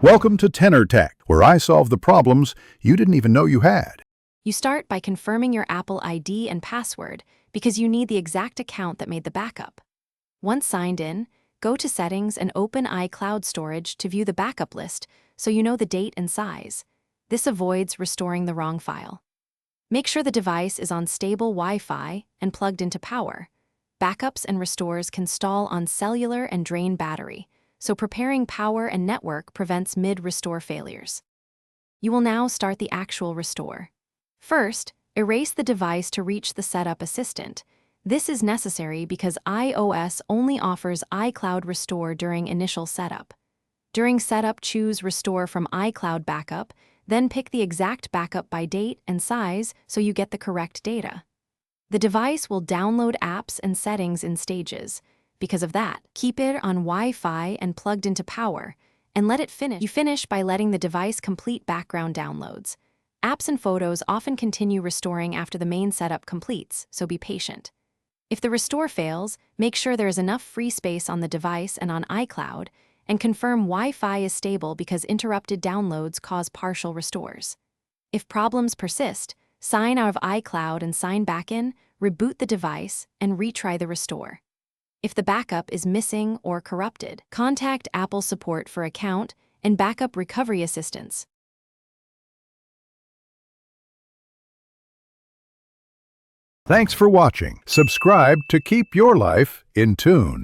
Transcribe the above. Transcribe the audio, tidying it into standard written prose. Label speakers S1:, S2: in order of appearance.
S1: Welcome to Tenor Tech, where I solve the problems you didn't even know you had.
S2: You start by confirming your Apple ID and password because you need the exact account that made the backup. Once signed in, go to Settings and open iCloud storage to view the backup list so you know the date and size. This avoids restoring the wrong file. Make sure the device is on stable Wi-Fi and plugged into power. Backups and restores can stall on cellular and drain battery, so preparing power and network prevents mid-restore failures. You will now start the actual restore. First, erase the device to reach the Setup Assistant. This is necessary because iOS only offers iCloud Restore during initial setup. During setup, choose Restore from iCloud Backup, then pick the exact backup by date and size so you get the correct data. The device will download apps and settings in stages. Because of that, keep it on Wi-Fi and plugged into power, and let it finish. You finish by letting the device complete background downloads. Apps and photos often continue restoring after the main setup completes, so be patient. If the restore fails, make sure there is enough free space on the device and on iCloud, and confirm Wi-Fi is stable because interrupted downloads cause partial restores. If problems persist, sign out of iCloud and sign back in, reboot the device, and retry the restore. If the backup is missing or corrupted, contact Apple support for account and backup recovery assistance.
S1: Thanks for watching. Subscribe to keep your life in tune.